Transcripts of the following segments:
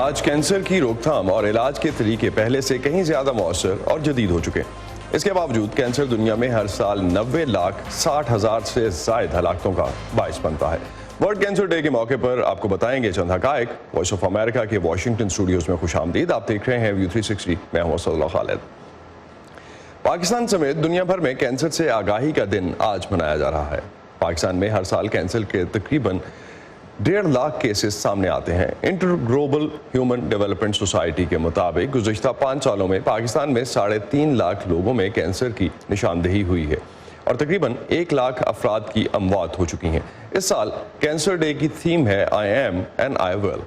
آج کینسر کی روک تھام اور علاج کے طریقے پہلے سے کہیں زیادہ مؤثر اور جدید ہو چکے ہیں۔ اس کے باوجود کینسر دنیا میں ہر سال 90,60,000 سے زائد ہلاکتوں کا باعث بنتا ہے۔ ورلڈ کینسر ڈے کے موقع پر آپ کو بتائیں گے چند حقائق۔ وائس آف امریکہ کے واشنگٹن اسٹوڈیوز میں خوش آمدید، آپ دیکھ رہے ہیں ویو 360، میں ہوں صلی اللہ خالد۔ پاکستان سمیت دنیا بھر میں کینسر سے آگاہی کا دن آج منایا جا رہا ہے۔ پاکستان میں ہر سال کینسر کے تقریباً 1.5 لاکھ کیسز سامنے آتے ہیں۔ Inter global human development society کے مطابق گزشتہ 5 سالوں میں پاکستان میں 3.5 لاکھ لوگوں میں کینسر کی نشاندہی ہوئی ہے اور تقریباً 1 لاکھ افراد کی اموات ہو چکی ہیں۔ اس سال کینسر ڈے کی تھیم ہے آئی ایم اینڈ آئی ول۔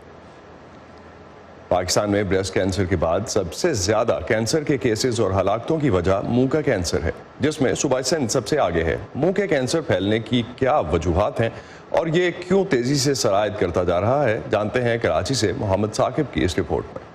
پاکستان میں بریسٹ کینسر کے بعد سب سے زیادہ کینسر کے کیسز اور ہلاکتوں کی وجہ منہ کا کینسر ہے، جس میں صوبہ سندھ سب سے آگے ہے۔ منہ کے کینسر پھیلنے کی کیا وجوہات ہیں اور یہ کیوں تیزی سے سرایت کرتا جا رہا ہے، جانتے ہیں کراچی سے محمد ثاقب کی اس رپورٹ میں۔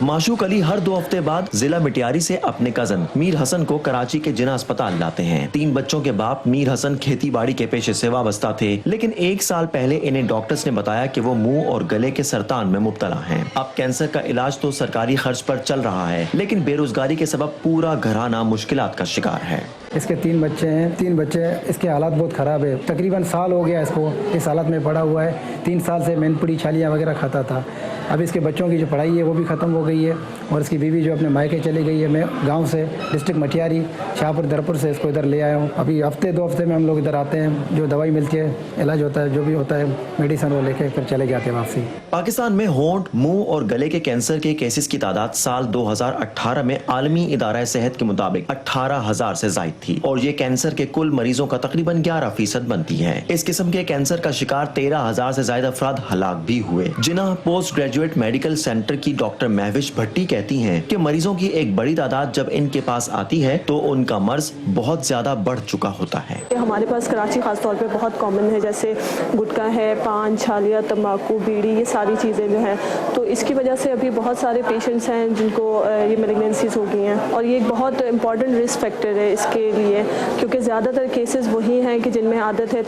معشوق علی ہر 2 ہفتے بعد ضلع مٹیاری سے اپنے کزن میر حسن کو کراچی کے جناح اسپتال لاتے ہیں۔ 3 بچوں کے باپ میر حسن کھیتی باڑی کے پیشے سے وابستہ تھے، لیکن 1 سال پہلے انہیں ڈاکٹرز نے بتایا کہ وہ منہ اور گلے کے سرطان میں مبتلا ہیں۔ اب کینسر کا علاج تو سرکاری خرچ پر چل رہا ہے، لیکن بے روزگاری کے سبب پورا گھرانہ مشکلات کا شکار ہے۔ اس کے 3 بچے ہیں، 3 بچے اس کے حالات بہت خراب ہے۔ تقریباً سال ہو گیا اس کو اس حالت میں پڑا ہوا ہے۔ 3 سال سے مین پوڑی چھالیاں وغیرہ کھاتا تھا۔ اب اس کے بچوں کی جو پڑھائی ہے وہ بھی ختم ہو گئی ہے اور اس کی بیوی جو اپنے مائکے چلی گئی ہے۔ میں گاؤں سے ڈسٹرکٹ مٹیاری شاہپور درپور سے اس کو ادھر لے آیا ہوں۔ ابھی ہفتے 2 ہفتے میں ہم لوگ ادھر آتے ہیں، جو دوائی ملتی ہے، علاج ہوتا ہے، جو بھی ہوتا ہے میڈیسن وہ لے کے پھر چلے جاتے ہیں واپسی۔ پاکستان میں ہونٹ، منہ اور گلے کے کینسر کے کیسز کی تعداد سال 2018 میں عالمی ادارہ صحت کے مطابق 18,000 سے زائد تھی اور یہ کینسر کے کل مریضوں کا تقریباً 11% بنتی ہے۔ اس قسم کے کینسر کا شکار 13,000 سے زائد افراد ہلاک بھی ہوئے۔ جناح پوسٹ گریجویٹ میڈیکل سینٹر کی ڈاکٹر مہوش بھٹی کہتی ہیں کہ مریضوں کی ایک بڑی تعداد جب ان کے پاس آتی ہے تو ان کا مرض بہت زیادہ بڑھ چکا ہوتا ہے۔ ہمارے پاس کراچی خاص طور پہ بہت کامن ہے، جیسے گٹکا ہے، پان، چھالیاں، تمباکو، بیڑی، یہ ساری چیزیں جو ہیں، تو اس کی وجہ سے ابھی بہت سارے پیشنٹس ہیں جن کو یہ میلیگننسیز ہو گئی ہیں اور یہ ایک بہت امپورٹنٹ رسک فیکٹر ہے اس کے لیے، کیونکہ زیادہ تر کیسز وہی ہیں کہ جن میں عادت ہے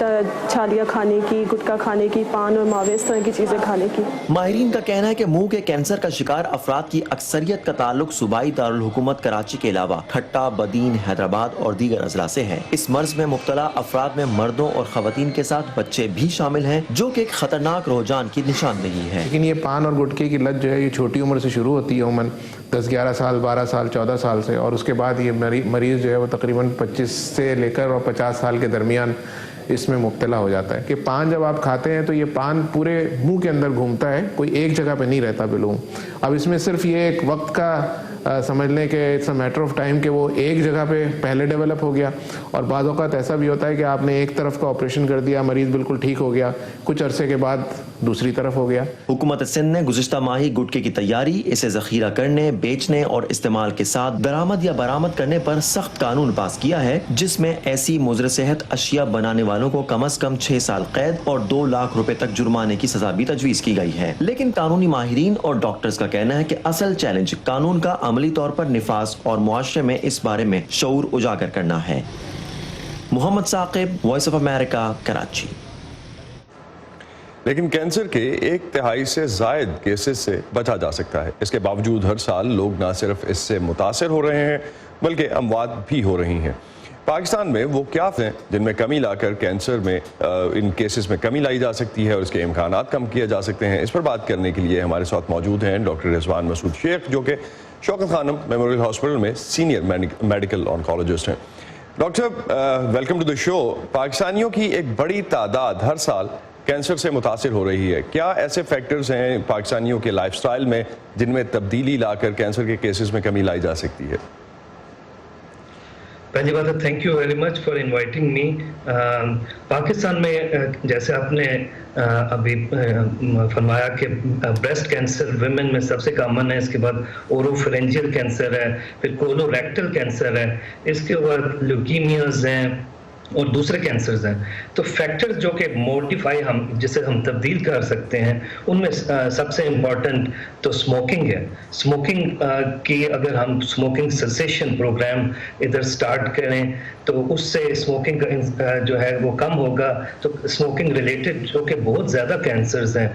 چھالیاں کھانے کی، گٹکا کھانے کی، پان اور ماوے، اس طرح کی چیزیں کھانے کی۔ ماہرین کا کہنا ہے کہ منہ کے کینسر کا شکار افراد کی اکثریت کا تعلق صوبائی دارالحکومت کراچی کے علاوہ ٹھٹہ، بدین، حیدرآباد اور دیگر اضلاع سے ہے۔ اس مرض میں مبتلا افراد میں مردوں اور خواتین کے ساتھ بچے بھی شامل ہیں، جو کہ ایک خطرناک رجحان کی نشاندہی ہے۔ لیکن یہ پان اور گٹکے کی لت جو ہے یہ چھوٹی عمر سے شروع ہوتی ہے، عموماً 10-11 سال، 12 سال، 14 سال سے، اور اس کے بعد یہ مریض جو ہے وہ تقریباً 25 سے لے کر اور 50 سال کے درمیان اس میں مبتلا ہو جاتا ہے۔ کہ پان جب آپ کھاتے ہیں تو یہ پان پورے منہ کے اندر گھومتا ہے، کوئی ایک جگہ پہ نہیں رہتا بالکل۔ اب اس میں صرف یہ ایک وقت کا سمجھ لیں کہ it's a matter of time کہ وہ ایک جگہ پہ پہلے ڈیولپ ہو گیا، اور بعض اوقات ایسا بھی ہوتا ہے کہ آپ نے ایک طرف کا آپریشن کر دیا، مریض بالکل ٹھیک ہو گیا، کچھ عرصے کے بعد دوسری طرف ہو گیا۔ حکومت سندھ نے گزشتہ ماہ ہی گٹکے کی تیاری، اسے ذخیرہ کرنے، بیچنے اور استعمال کے ساتھ درآمد یا برآمد کرنے پر سخت قانون پاس کیا ہے، جس میں ایسی مضر صحت اشیاء بنانے والوں کو کم از کم 6 سال قید اور 2 لاکھ روپے تک جرمانے کی سزا بھی تجویز کی گئی ہے۔ لیکن قانونی ماہرین اور ڈاکٹرز کا کہنا ہے کہ اصل چیلنج قانون کا عملی طور پر نفاذ اور معاشرے میں اس بارے میں شعور اجاگر کرنا ہے۔ Muhammad Saqib, voice of America, Karachi. لیکن کینسر کے 1/3 سے زائد کیسز سے بچا جا سکتا ہے۔ اس کے باوجود ہر سال لوگ نہ صرف اس سے متاثر ہو رہے ہیں بلکہ اموات بھی ہو رہی ہیں۔ پاکستان میں وہ کیا ہیں جن میں کمی لا کر کینسر میں ان کیسز میں کمی لائی جا سکتی ہے اور اس کے امکانات کم کیے جا سکتے ہیں؟ اس پر بات کرنے کے لیے ہمارے ساتھ موجود ہیں ڈاکٹر رضوان مسعود شیخ، جو کہ شوکت خانم میموریل ہاسپٹل میں سینئر میڈیکل آنکولوجسٹ ہیں۔ ڈاکٹر ویلکم ٹو دی شو۔ پاکستانیوں کی ایک بڑی تعداد ہر سال کینسر سے متاثر ہو رہی ہے، کیا ایسے فیکٹرز ہیں پاکستانیوں کے لائف سٹائل میں جن میں تبدیلی لا کر کینسر کے کیسز میں کمی لائی جا سکتی ہے؟ پہلی بات ہے thank you very much for inviting me. Pakistan میں جیسے آپ نے ابھی فرمایا کہ بریسٹ کینسر ویمن میں سب سے کامن ہے، اس کے بعد اوروفرینجیل کینسر ہے، پھر کولوریکٹل کینسر ہے، اس کے بعد لیوکیمیاز ہیں، اور دوسرے کینسرز ہیں. تو فیکٹرز جو کہ موڈیفائی جسے ہم تبدیل کر سکتے ہیں ان میں سب سے امپورٹنٹ تو اسموکنگ ہے. اسموکنگ کی اگر ہم اسموکنگ سیسیشن پروگرام ادھر سٹارٹ کریں تو اس سے اسموکنگ کا جو ہے وہ کم ہوگا. تو اسموکنگ ریلیٹڈ جو کہ بہت زیادہ کینسرز ہیں,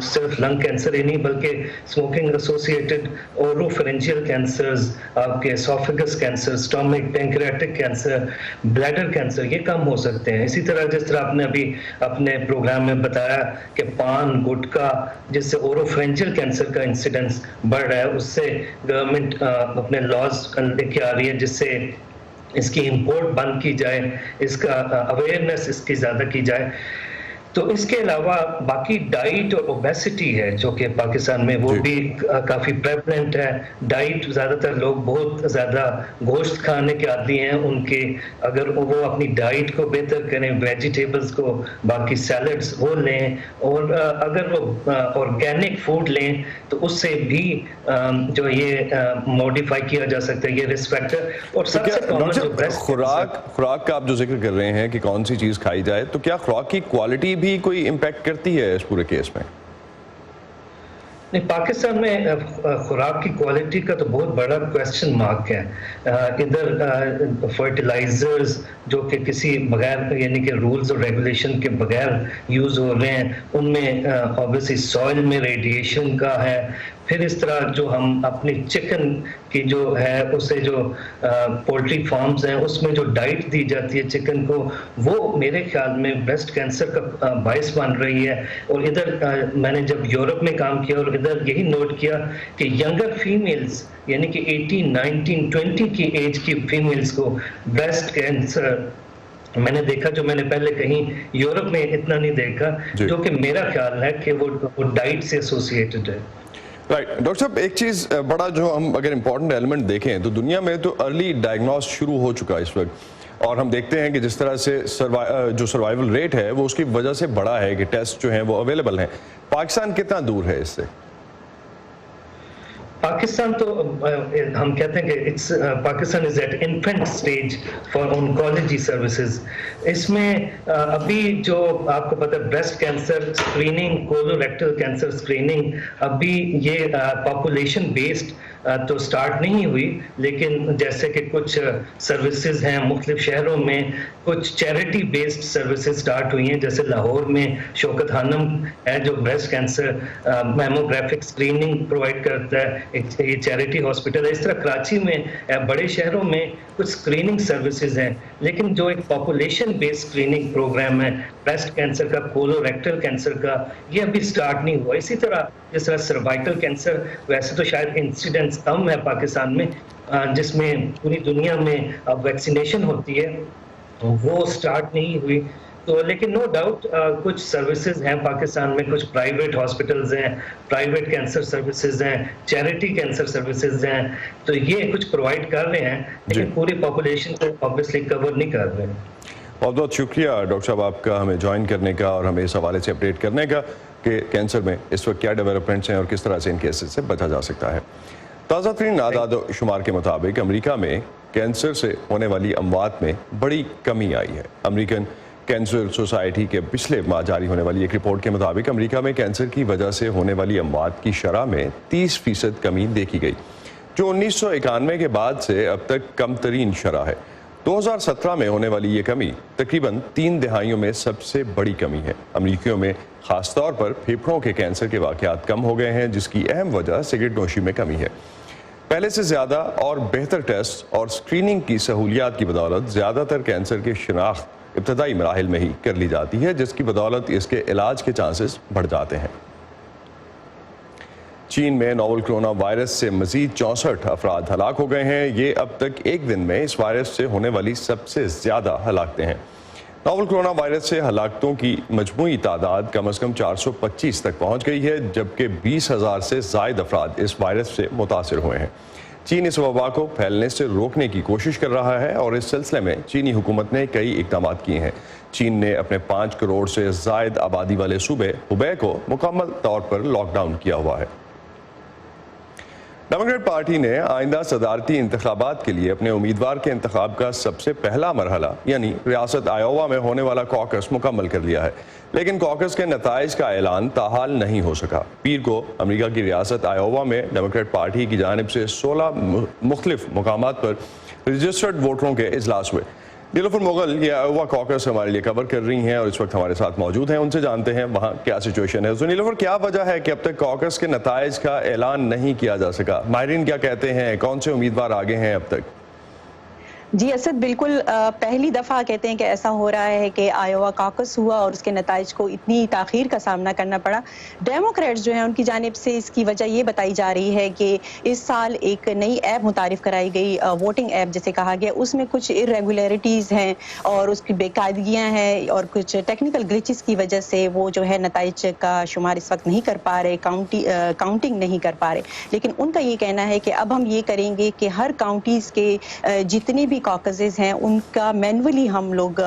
صرف لنگ کینسر ہی نہیں بلکہ اسموکنگ ایسوسیٹڈ اوروفرینجیل کینسرز, آپ کے oesophagus cancer, stomach, pancreatic cancer, bladder cancer, یہ کم ہو سکتے ہیں. اسی طرح جس طرح آپ نے ابھی اپنے پروگرام میں بتایا کہ پان, گٹکا, جس سے اوروفرینجیل کینسر کا انسیڈنس بڑھ رہا ہے, اس سے گورنمنٹ اپنے لاز لے کے آ رہی ہے جس سے اس کی امپورٹ بند کی جائے, اس کا اویئرنیس اس کی زیادہ کی جائے. تو اس کے علاوہ باقی ڈائٹ اور اوبیسٹی ہے جو کہ پاکستان میں وہ بھی کافی پریولنٹ ہے. ڈائٹ زیادہ تر لوگ بہت زیادہ گوشت کھانے کے عادی ہیں. ان کے اگر وہ اپنی ڈائٹ کو بہتر کریں, ویجیٹیبلز کو, باقی سیلڈز وہ لیں, اور اگر وہ آرگینک فوڈ لیں تو اس سے بھی جو یہ موڈیفائی کیا جا سکتا ہے یہ رسک فیکٹر. اور سب سے کامن جو خوراک کا آپ جو ذکر کر رہے ہیں کہ کون سی چیز کھائی جائے, تو کیا خوراک کی کوالٹی بھی کوئی امپیکٹ کرتی ہے اس پورے کیس میں؟ نہیں, پاکستان میں خوراک کی کوالٹی کا تو بہت بڑا کویسچن مارک ہے. ادھر فرٹیلائزرز جو کہ کسی بغیر یعنی کہ رولز اور ریگولیشن کے بغیر یوز ہو رہے ہیں, ان میں اوبیسلی سوئل میں ریڈیشن کا ہے. پھر اس طرح جو ہم اپنی چکن کی جو ہے اسے جو پولٹری فارمز ہیں اس میں جو ڈائٹ دی جاتی ہے چکن کو, وہ میرے خیال میں بریسٹ کینسر کا باعث بن رہی ہے. اور ادھر میں نے جب یورپ میں کام کیا اور ادھر یہی نوٹ کیا کہ ینگر فیمیلز یعنی کہ 18, 19, 20 کی ایج کی فیمیلز کو بریسٹ کینسر میں نے دیکھا جو میں نے پہلے کہیں یورپ میں اتنا نہیں دیکھا, جو کہ میرا خیال ہے کہ وہ ڈائٹ سے ایسوسیٹڈ ہے. رائٹ ڈاکٹر صاحب, ایک چیز بڑا جو ہم اگر امپورٹنٹ ایلیمنٹ دیکھیں تو دنیا میں تو ارلی ڈائگنوس شروع ہو چکا ہے اس وقت, اور ہم دیکھتے ہیں کہ جس طرح سے جو سروائیول ریٹ ہے وہ اس کی وجہ سے بڑا ہے کہ ٹیسٹ جو ہیں وہ اویلیبل ہیں. پاکستان کتنا دور ہے اس سے؟ پاکستان تو ہم کہتے ہیں کہ Pakistan is at infant stage for oncology services. اس میں ابھی جو آپ کو پتہ ہے breast cancer screening, colorectal cancer screening, ابھی یہ پاپولیشن بیسڈ تو سٹارٹ نہیں ہوئی, لیکن جیسے کہ کچھ سروسز ہیں مختلف شہروں میں, کچھ چیریٹی بیسڈ سروسز سٹارٹ ہوئی ہیں. جیسے لاہور میں شوکت خانم ہے جو بریسٹ کینسر میموگرافک اسکریننگ پرووائڈ کرتا ہے, یہ چیریٹی ہاسپٹل ہے. اس طرح کراچی میں بڑے شہروں میں کچھ اسکریننگ سروسز ہیں, لیکن جو ایک پاپولیشن بیسڈ اسکریننگ پروگرام ہے بریسٹ کینسر کا, کولوریکٹل کینسر کا, یہ ابھی سٹارٹ نہیں ہوا. اسی طرح جس طرح سروائکل کینسر, ویسے تو شاید انسیڈنس کم ہے پاکستان میں, جس میں پوری دنیا میں اب ویکسینیشن ہوتی ہے, وہ سٹارٹ نہیں ہوئی. تو لیکن نو ڈاؤٹ کچھ سروسز ہیں پاکستان میں, کچھ پرائیویٹ ہاسپٹلز ہیں, پرائیویٹ کینسر سروسز ہیں, چیریٹی کینسر سروسز ہیں, تو یہ کچھ پرووائڈ کر رہے ہیں, لیکن پوری پاپولیشن کو آبویسلی کور نہیں کر رہے ہیں. بہت بہت شکریہ ڈاکٹر صاحب آپ کا ہمیں جوائن کرنے کا اور ہمیں اس حوالے سے اپڈیٹ کرنے کا کہ کینسر میں اس وقت کیا ڈیولپمنٹس ہیں اور کس طرح سے ان کیسز سے بچا جا سکتا ہے. تازہ ترین اعداد و شمار کے مطابق امریکہ میں کینسر سے ہونے والی اموات میں بڑی کمی آئی ہے. امریکن کینسر سوسائٹی کے پچھلے ماہ جاری ہونے والی ایک رپورٹ کے مطابق امریکہ میں کینسر کی وجہ سے ہونے والی اموات کی شرح میں 30% کمی دیکھی گئی, جو 1991 کے بعد سے اب تک کم ترین شرح ہے. 2017 میں ہونے والی یہ کمی تقریباً 3 دہائیوں میں سب سے بڑی کمی ہے. امریکیوں میں خاص طور پر پھیپھڑوں کے کینسر کے واقعات کم ہو گئے ہیں, جس کی اہم وجہ سگریٹ نوشی میں کمی ہے. پہلے سے زیادہ اور بہتر ٹیسٹ اور اسکریننگ کی سہولیات کی بدولت زیادہ تر کینسر کی شناخت ابتدائی مراحل میں ہی کر لی جاتی ہے, جس کی بدولت اس کے علاج کے چانسز بڑھ جاتے ہیں. چین میں نوول کرونا وائرس سے مزید 64 افراد ہلاک ہو گئے ہیں. یہ اب تک ایک دن میں اس وائرس سے ہونے والی سب سے زیادہ ہلاکتیں ہیں. نوول کرونا وائرس سے ہلاکتوں کی مجموعی تعداد کم از کم 425 تک پہنچ گئی ہے, جبکہ 20,000 سے زائد افراد اس وائرس سے متاثر ہوئے ہیں. چین اس وبا کو پھیلنے سے روکنے کی کوشش کر رہا ہے اور اس سلسلے میں چینی حکومت نے کئی اقدامات کیے ہیں. چین نے اپنے 5 کروڑ سے زائد آبادی والے صوبے ہبے کو مکمل طور پر لاک ڈاؤن کیا ہوا ہے. डेमोक्रेट पार्टी ने आइंदा सदारती इंतखाबात के लिए अपने उम्मीदवार के इंतखाब का सबसे पहला मरहला यानी रियासत आयोवा में होने वाला कॉकस मुकम्मल कर लिया है, लेकिन कॉकस के नताइज का ऐलान ताहाल नहीं हो सका। पीर को अमेरिका की रियासत आयोवा में डेमोक्रेट पार्टी की जानिब से 16 मुख्तलिफ मुकामात पर रजिस्टर्ड वोटरों के इजलास हुए। नीलोफर मुगल ये आयोवा कॉकस हमारे लिए कवर कर रही हैं और इस वक्त हमारे साथ मौजूद हैं, उनसे जानते हैं वहाँ क्या सिचुएशन है। तो नीलोफर, क्या वजह है कि अब तक कॉकस के नताइज का ऐलान नहीं किया जा सका? माहिरीन क्या कहते हैं, कौन से उम्मीदवार आगे हैं अब तक? जी असद, बिल्कुल पहली दफ़ा कहते हैं कि ऐसा हो रहा है कि आयोवा कॉकस हुआ और उसके नताइज को इतनी ताख़ीर का सामना करना पड़ा। डेमोक्रेट्स जो हैं उनकी जानिब से इसकी वजह ये बताई जा रही है कि इस साल एक नई ऐप मुतारिफ कराई गई, वोटिंग ऐप जिसे कहा गया, उसमें कुछ इरेगुलरिटीज़ हैं और उसकी बेकायदगियाँ हैं और कुछ टेक्निकल ग्लिचेस की वजह से वो जो है नताइज का शुमार इस वक्त नहीं कर पा रहे, काउंटिंग नहीं कर पा रहे। लेकिन उनका ये कहना है कि अब हम ये करेंगे कि हर काउंटीज़ के जितने भी कॉकसेस हैं उनका मैनुअली हम लोग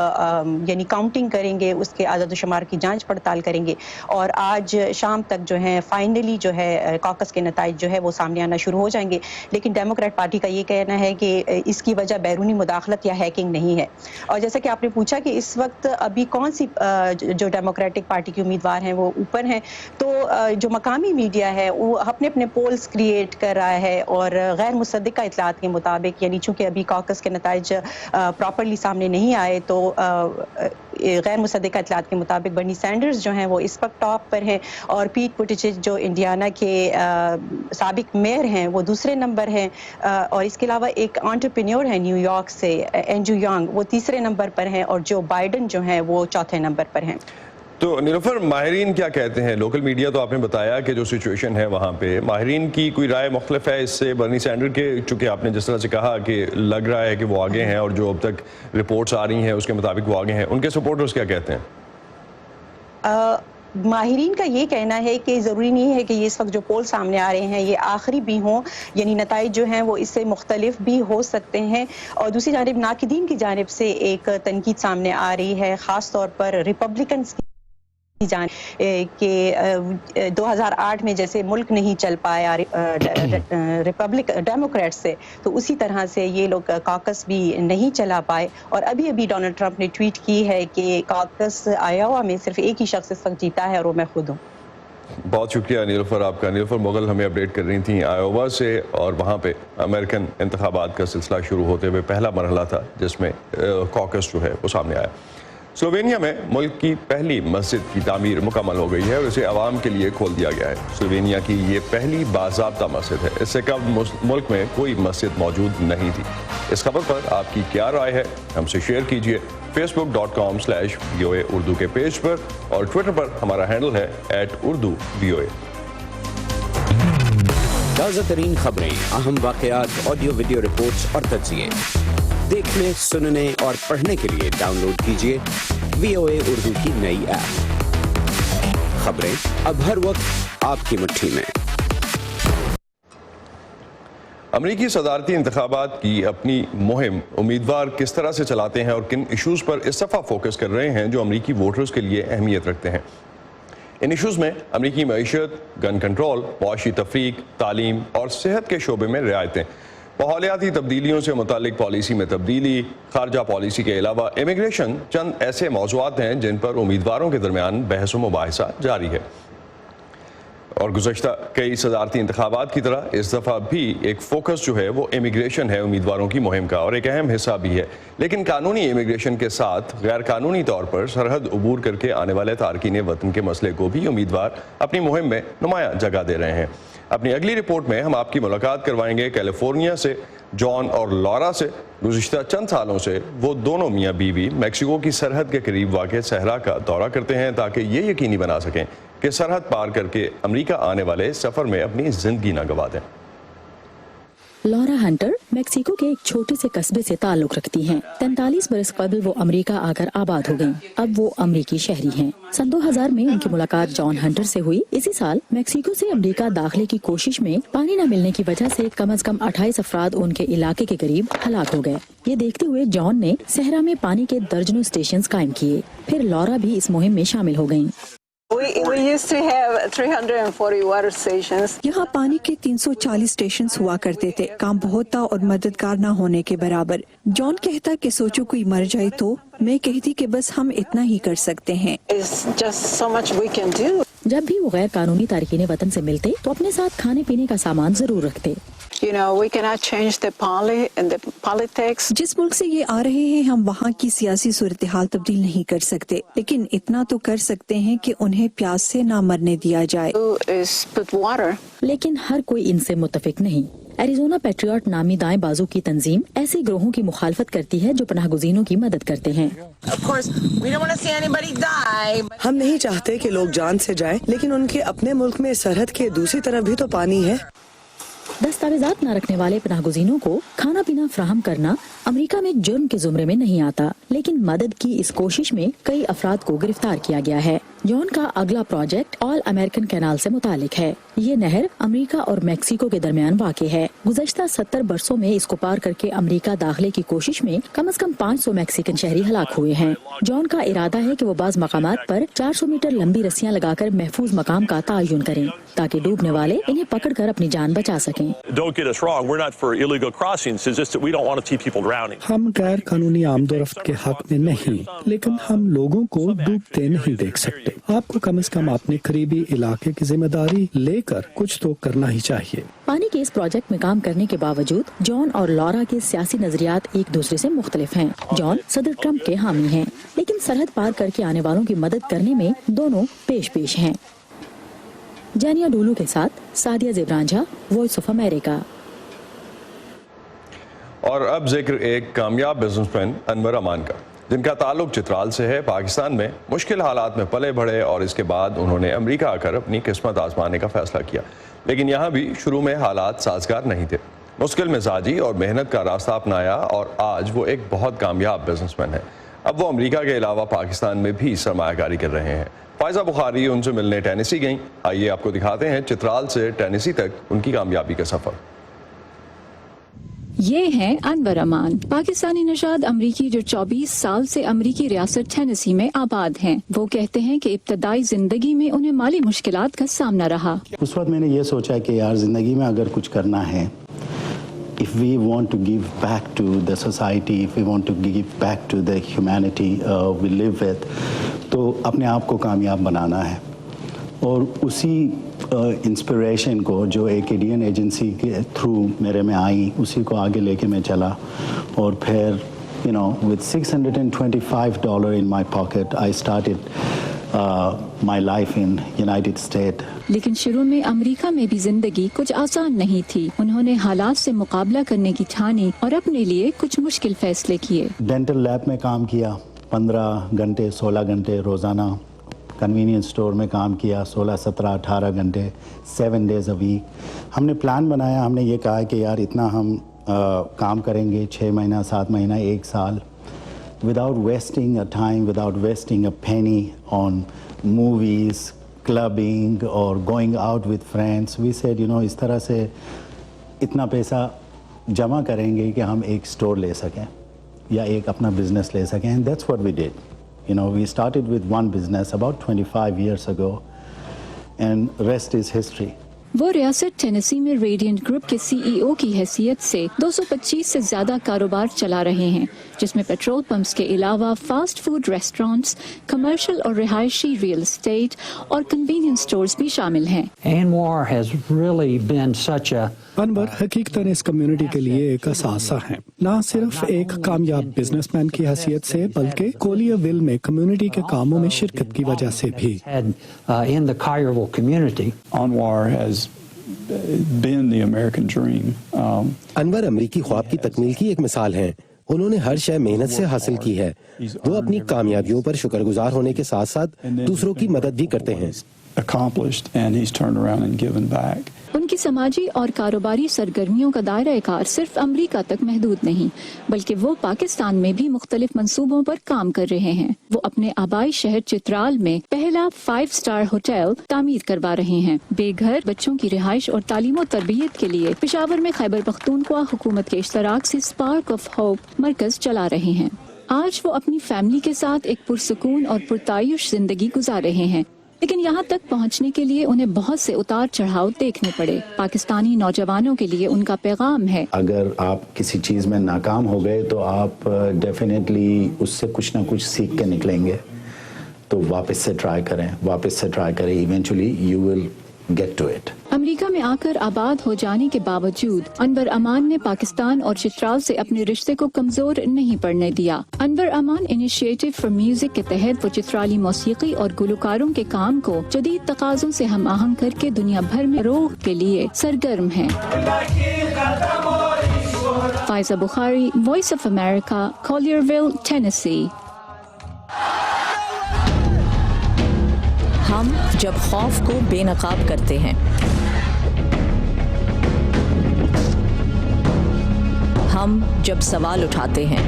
यानी काउंटिंग करेंगे, उसके आदद शुमार की जांच पड़ताल करेंगे और आज शाम तक जो है फाइनली जो है कॉकस के नताइज जो है वो सामने आना शुरू हो जाएंगे। लेकिन डेमोक्रेट पार्टी का ये कहना है कि इसकी वजह बैरूनी मुदाखलत या हैकिंग नहीं है। और जैसा कि आपने पूछा कि इस वक्त अभी कौन सी जो डेमोक्रेटिक पार्टी के उम्मीदवार हैं वो ऊपर हैं, तो जो मकामी मीडिया है वो अपने अपने पोल्स क्रिएट कर रहा है और गैर मुसद्दिका इतलात के मुताबिक, यानी चूँकि अभी कॉकस के नताइज प्रॉपरली सामने नहीं आए, तो गैर मुसद्दिका इतलात के मुताबिक बर्नी सैंडर्स जो हैं वो इस वक्त टॉप पर हैं और पीट बुटिजेज जो इंडियाना के साबिक मेयर हैं वो दूसरे नंबर हैं और इसके अलावा एक एंटरप्रेन्योर है न्यूयॉर्क से एंड्रू यंग, वो तीसरे नंबर पर हैं और जो बाइडन जो हैं वो चौथे नंबर पर हैं। तो नीलोफर, माहिरीन क्या कहते हैं? लोकल मीडिया तो आपने बताया कि जो सिचुएशन है वहाँ पे माहिरीन की कोई राय मुख्तलिफ है इससे बर्नी सैंडर के, चूँकि आपने जिस तरह से कहा कि लग रहा है कि वो आगे हैं और जो अब तक रिपोर्ट्स आ रही हैं उसके मुताबिक वो आगे हैं, उनके सपोर्टर्स क्या कहते हैं? माहिरीन का ये कहना है कि ज़रूरी नहीं है कि ये इस वक्त जो पोल सामने आ रहे हैं ये आखिरी भी हों, यानी नताइज जो हैं वो इससे मुख्तलिफ भी हो सकते हैं। और दूसरी जानिब नाकिदीन की जानिब से एक तनकीद सामने आ रही है, ख़ास तौर पर रिपब्लिकन्स जान कि 2008 में जैसे मुल्क नहीं चल पाया डेमोक्रेट से, तो उसी तरह से ये लोग कॉकस भी नहीं चला पाए। और अभी अभी डोनाल्ड ट्रंप ने ट्वीट की है कि कॉकस आयोवा में सिर्फ एक ही शख्स इस वक्त जीता है और वो मैं खुद हूँ। बहुत शुक्रिया नीलोफर आपका। नीलोफर मुगल हमें अपडेट कर रही थी आयोवा से और वहाँ पे अमेरिकन इंतखाबात का सिलसिला शुरू होते हुए पहला मरहला था जिसमें कॉकस जो है वो सामने आया। स्लोवेनिया में मुल्क की पहली मस्जिद की तामीर मुकम्मल हो गई है और इसे आवाम के लिए खोल दिया गया है। स्लोवेनिया की ये पहली बाज़ाब्ता मस्जिद है, इससे कब मुल्क में कोई मस्जिद मौजूद नहीं थी। इस खबर पर आपकी क्या राय है, हमसे शेयर कीजिए facebook.com/VOA उर्दू के पेज पर और ट्विटर पर हमारा हैंडल है @urduvoa। ताज़ा तरीन खबरें, अहम वाक़यात, ऑडियो वीडियो रिपोर्ट्स और तज्ज़िये देखने, सुनने और पढ़ने के लिए डाउनलोड कीजिए VOA उर्दू की नई ऐप। खबरें अब हर वक्त आपकी मुट्ठी में। अमरीकी सदारती इंतखाबात की अपनी मुहिम उम्मीदवार किस तरह से चलाते हैं और किन इशूज़ पर इस दफ़ा फोकस कर रहे हैं जो अमरीकी वोटर्स के लिए अहमियत रखते हैं। इन इशूज़ में अमरीकी मईशत, गन कंट्रोल, मुआशी तफरीक, तालीम और सेहत के शोबे में रियायतें, माहौलियाती तब्दीलियों से मुतालिक पॉलिसी में तब्दीली, खारजा पॉलिसी के अलावा इमिग्रेशन चंद ऐसे मौज़ूआत हैं जिन पर उम्मीदवारों के दरमियान बहस व मुबाहिसा जारी है। और गुज़श्ता कई सदारती इंतखाबात की तरह इस दफ़ा भी एक फोकस जो है वो इमिग्रेशन है उम्मीदवारों की मुहिम का और एक अहम हिस्सा भी है। लेकिन कानूनी इमिग्रेशन के साथ गैर कानूनी तौर पर सरहद अबूर करके आने वाले तारकीन वतन के मसले को भी उम्मीदवार अपनी मुहिम में नुमाया जगह दे रहे हैं। अपनी अगली रिपोर्ट में हम आपकी मुलाकात करवाएंगे कैलिफोर्निया से जॉन और लॉरा से। गुज़िश्ता चंद सालों से वो दोनों मियाँ बीवी मैक्सिको की सरहद के करीब वाक़ सहरा का दौरा करते हैं ताकि ये यकीनी बना सकें कि सरहद पार करके अमेरिका आने वाले सफ़र में अपनी ज़िंदगी न गंवा दें। लॉरा हंटर मैक्सिको के एक छोटे से कस्बे से ताल्लुक रखती हैं। 43 बरस कबल वो अमेरिका आकर आबाद हो गईं। अब वो अमेरिकी शहरी हैं। सन 2000 में उनकी मुलाकात जॉन हंटर से हुई। इसी साल मैक्सिको से अमेरिका दाखिले की कोशिश में पानी न मिलने की वजह से कम से कम 28 अफराद उनके इलाके के करीब हलाक हो गए। ये देखते हुए जॉन ने सहरा में पानी के दर्जनों स्टेशन कायम किए। फिर लॉरा भी इस मुहिम में शामिल हो गयी। We used to have 340 water stations. यहाँ पानी के 340 स्टेशन हुआ करते थे। काम बहुत था और मददगार न होने के बराबर। जॉन कहता कि सोचो कोई मर जाए तो, मैं कहती कि बस हम इतना ही कर सकते हैं। It's just so much we can do. जब भी वो गैर कानूनी तारकीन वतन से मिलते तो अपने साथ खाने पीने का सामान जरूर रखते। You know, we cannot change the politics. जिस मुल्क से ये आ रहे हैं हम वहाँ की सियासी सूरत हाल तब्दील नहीं कर सकते, लेकिन इतना तो कर सकते हैं कि उन्हें प्यास से ना मरने दिया जाए। Is put water. लेकिन हर कोई इनसे मुत्तफिक नहीं। एरिजोना पैट्रियट नामी दाएं बाजू की तंजीम ऐसे ग्रोहों की मुखालफत करती है जो पनाहगुज़ीनों की मदद करते हैं। हम नहीं चाहते कि लोग जान से जाएं, लेकिन उनके अपने मुल्क में सरहद के दूसरी तरफ भी तो पानी है। दस्तावेजात न रखने वाले पनाहगुज़ीनों को खाना पीना फ्राहम करना अमेरिका में जुर्म के जुमरे में नहीं आता, लेकिन मदद की इस कोशिश में कई अफराद को गिरफ्तार किया गया है। जॉन का अगला प्रोजेक्ट ऑल अमेरिकन कैनाल से मुतालिक है। ये नहर अमेरिका और मेक्सिको के दरमियान वाक़ई है। गुज़श्ता 70 बरसों में इसको पार करके अमेरिका दाखिले की कोशिश में कम से कम 500 मैक्सिकन शहरी हलाक हुए हैं। जॉन का इरादा है कि वो बाज़ मकामात पर 400 मीटर लंबी रस्सियां लगाकर महफूज मकाम का तयन करें ताकि डूबने वाले इन्हें पकड़कर अपनी जान बचा सकें। हम गैर कानूनी आमदोरफ्त के हक में नहीं, लेकिन हम लोगों को डूबते नहीं देख सकते। आपको कम से कम अपने करीबी इलाके की जिम्मेदारी लेकर कुछ तो करना ही चाहिए। पानी के इस प्रोजेक्ट में काम करने के बावजूद जॉन और लॉरा के सियासी नजरियात एक दूसरे से मुख्तलिफ हैं। जॉन सदर ट्रंप के हामी हैं, लेकिन सरहद पार करके आने वालों की मदद करने में दोनों पेश पेश हैं। जानिया डोलू के साथ सादिया ज़ेबरांझा, वॉइस ऑफ अमेरिका। और अब जिक्र एक कामयाब बिजनेसमैन अनवर अमान का, जिनका ताल्लुक चित्राल से है। पाकिस्तान में मुश्किल हालात में पले बढ़े और इसके बाद उन्होंने अमेरिका आकर अपनी किस्मत आजमाने का फैसला किया, लेकिन यहाँ भी शुरू में हालात साजगार नहीं थे। मुश्किल मिजाजी और मेहनत का रास्ता अपनाया और आज वो एक बहुत कामयाब बिजनेसमैन है। अब वो अमेरिका के अलावा पाकिस्तान में भी सरमायाकारी कर रहे हैं। फायजा बुखारी उनसे मिलने टेनेसी गईं। आइए आपको दिखाते हैं चित्राल से टेनेसी तक उनकी कामयाबी का सफर। ये हैं अनवर अमान, पाकिस्तानी नशाद अमरीकी जो 24 साल से अमरीकी रियासत टेनेसी में आबाद हैं। वो कहते हैं कि इब्तदाई जिंदगी में उन्हें माली मुश्किलात का सामना रहा। उस वक्त मैंने ये सोचा कि यार जिंदगी में अगर कुछ करना है, if we want to give back to the society, if we want to give back to the humanity we live with, तो अपने आप को कामयाब बनाना है। और उसी इंस्पिरेशन को जो एक इंडियन एजेंसी के थ्रू मेरे में आई, उसी को आगे लेके मैं चला। और फिर you know, with $625 in my pocket, I started my life in United States. लेकिन शुरू में अमेरिका में भी जिंदगी कुछ आसान नहीं थी। उन्होंने हालात से मुकाबला करने की ठानी और अपने लिए कुछ मुश्किल फैसले किए। डेंटल लैब में काम किया 15 घंटे 16 घंटे रोज़ाना। कन्वीनियंस स्टोर में काम किया 16, 17, 18 घंटे 7 days a week। हमने प्लान बनाया, हमने ये कहा कि यार इतना हम काम करेंगे 6 महीना 7 महीना 1 साल, without wasting a time, without wasting a penny on movies, clubbing or going out with friends. We said, you know, इस तरह से इतना पैसा जमा करेंगे कि हम एक स्टोर ले सकें या एक अपना बिजनेस ले सकें। And that's what we did. You know, we started with one business about 25 years ago, and rest is history. वो रियासत टेनेसी में रेडियंट ग्रुप के CEO की हैसियत से 225 से ज्यादा कारोबार चला रहे हैं, जिसमें पेट्रोल पंप्स के अलावा फास्ट फूड रेस्टोरेंट्स, कमर्शियल और रिहायशी रियल एस्टेट और कन्वीनियंस स्टोर्स भी शामिल हैं। अनवर हकीकतन इस कम्युनिटी के लिए एक असासा है, न सिर्फ एक कामयाब बिजनेसमैन की हैसियत से, बल्कि कोलियाविल में कम्युनिटी के कामों में शिरकत की वजह से भी। अनवर अमरीकी ख्वाब की तकमील की एक मिसाल हैं। उन्होंने हर शय मेहनत से हासिल की है। वो अपनी कामयाबियों पर शुक्रगुजार होने के साथ साथ दूसरों की मदद भी करते हैं। उनकी समाजी और कारोबारी सरगर्मियों का दायरा कार सिर्फ अमेरिका तक महदूद नहीं, बल्कि वो पाकिस्तान में भी मुख्तलिफ मंसूबों पर काम कर रहे हैं। वो अपने आबाई शहर चित्राल में पहला 5 स्टार होटल तामीर करवा रहे हैं। बेघर बच्चों की रिहाइश और तालीम और तरबियत के लिए पेशावर में खैबर पख्तूनख्वा हुकूमत के इश्तराक से स्पार्क ऑफ होप मरकज चला रहे हैं। आज वो अपनी फैमिली के साथ एक पुरसुकून और पुरतायुश जिंदगी गुजार रहे हैं। لیکن यहाँ तक पहुँचने के लिए उन्हें बहुत से उतार चढ़ाव देखने पड़े। पाकिस्तानी नौजवानों के लिए उनका पैगाम है, अगर आप किसी चीज़ में नाकाम हो गए तो आप डेफिनेटली उससे कुछ ना कुछ सीख के निकलेंगे, तो वापस से ट्राई करें, eventually you will get to it. America में आकर आबाद हो जाने के बावजूद अनवर अमान ने पाकिस्तान और चित्राल से अपने रिश्ते को कमजोर नहीं पड़ने दिया। अनवर अमान इनिशिएटिव फॉर म्यूजिक के तहत वो चित्राली मौसीकी और गुलकारों के काम को जदीद तकाज़ों से हम आहंग करके दुनिया भर में रोग के लिए सरगर्म हैं। Faiza Bukhari, voice of America, Collierville, Tennessee. हम जब खौफ को बेनकाब करते हैं, हम जब सवाल उठाते हैं,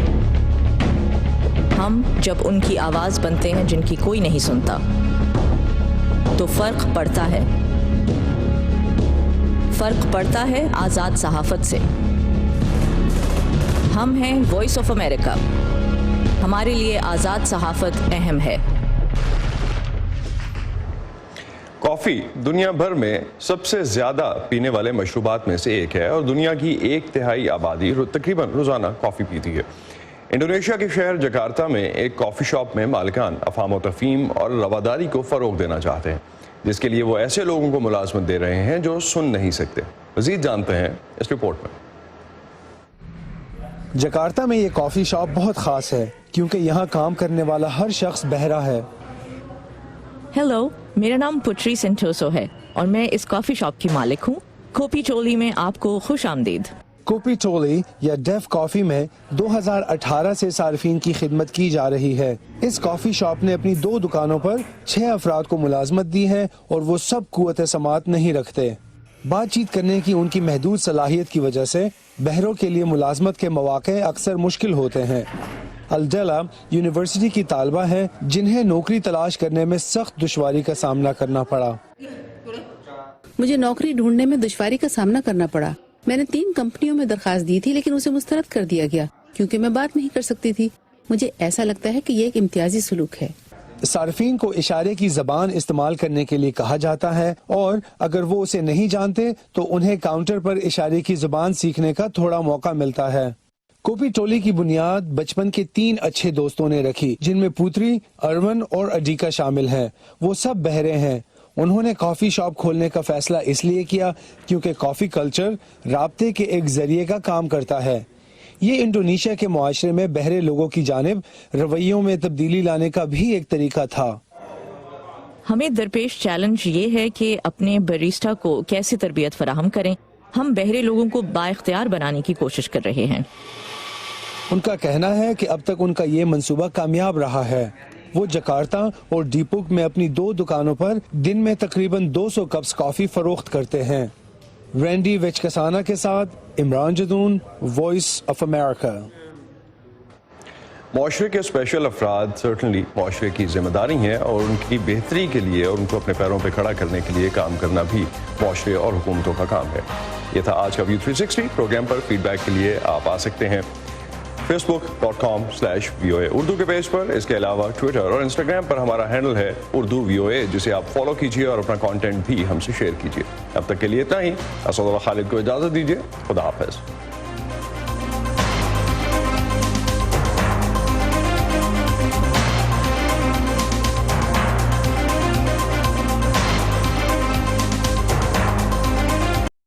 हम जब उनकी आवाज़ बनते हैं जिनकी कोई नहीं सुनता, तो फ़र्क पड़ता है आज़ाद सहाफ़त से। हम हैं वॉइस ऑफ अमेरिका, हमारे लिए आज़ाद सहाफ़त अहम है। कॉफ़ी दुनिया भर में सबसे ज़्यादा पीने वाले मशरूबात में से एक है और दुनिया की 1/3 आबादी तकरीबन रोज़ाना कॉफ़ी पीती है। इंडोनेशिया के शहर जकार्ता में एक कॉफ़ी शॉप में मालिकान अफ़ाम व तफ़हीम और रवादारी को फ़रोग़ देना चाहते हैं, जिसके लिए वो ऐसे लोगों को मुलाज़मत दे रहे हैं जो सुन नहीं सकते। मज़ीद जानते हैं इस रिपोर्ट में। जकार्ता में ये कॉफ़ी शॉप बहुत ख़ास है क्योंकि यहाँ काम करने वाला हर शख्स बहरा है। हेलो, मेरा नाम पुट्री सेंटोसो है और मैं इस कॉफ़ी शॉप की मालिक हूँ। कोपी टोली में आपको खुश आमदीद। कोपी टोली या डेफ कॉफ़ी में 2018 से सार्फिन की खिदमत की जा रही है। इस कॉफ़ी शॉप ने अपनी 2 दुकानों पर 6 अफराद को मुलाजमत दी है और वो सब कुव्वत समात नहीं रखते। बातचीत करने की उनकी महदूद सलाहियत की वजह से बहरों के लिए मुलाजमत के मौके अक्सर मुश्किल होते हैं। अलजला यूनिवर्सिटी की तालबा हैं जिन्हें नौकरी तलाश करने में सख्त दुश्वारी का सामना करना पड़ा। मुझे नौकरी ढूंढने में दुश्वारी का सामना करना पड़ा। मैंने 3 कंपनियों में दरखास्त दी थी लेकिन उसे मुस्तरद कर दिया गया क्योंकि मैं बात नहीं कर सकती थी। मुझे ऐसा लगता है कि ये एक इम्तियाजी सलूक है। सार्फिन को इशारे की ज़बान इस्तेमाल करने के लिए कहा जाता है और अगर वो उसे नहीं जानते तो उन्हें काउंटर पर इशारे की ज़बान सीखने का थोड़ा मौका मिलता है। कोपी टोली की बुनियाद बचपन के 3 अच्छे दोस्तों ने रखी जिनमें पुत्री, अरवन और अडीका शामिल हैं। वो सब बहरे हैं। उन्होंने कॉफ़ी शॉप खोलने का फैसला इसलिए किया क्योंकि कॉफ़ी कल्चर राब्ते के एक जरिए का काम करता है। ये इंडोनेशिया के मुआशरे में बहरे लोगों की जानिब रवैयों में तब्दीली लाने का भी एक तरीका था। हमें दरपेश चैलेंज ये है कि अपने बरिस्टा को कैसे तरबियत फराहम करें। हम बहरे लोगों को बाइख्तियार बनाने की कोशिश कर रहे हैं। उनका कहना है कि अब तक उनका ये मंसूबा कामयाब रहा है। वो जकार्ता और डीपुक में अपनी 2 दुकानों पर दिन में तकरीबन 200 कप्स कॉफ़ी फरोख्त करते हैं। रैंडी वेचकसाना के साथ Imran Jadoon, voice of America. मुआशरे के स्पेशल अफराद सर्टनली मुआशरे की जिम्मेदारी हैं और उनकी बेहतरी के लिए और उनको अपने पैरों पर खड़ा करने के लिए काम करना भी मुआशरे और हुकूमतों का काम है। ये था आज का व्यू 360। प्रोग्राम पर फीडबैक के लिए आप आ सकते हैं facebook.com/VOA उर्दू के पेज पर। इसके अलावा ट्विटर और इंस्टाग्राम पर हमारा हैंडल है उर्दू VOA, जिसे आप फॉलो कीजिए और अपना कंटेंट भी हमसे शेयर कीजिए। अब तक के लिए इतना ही। असद खालिद को इजाज़त दीजिए। खुदा हाफिज़।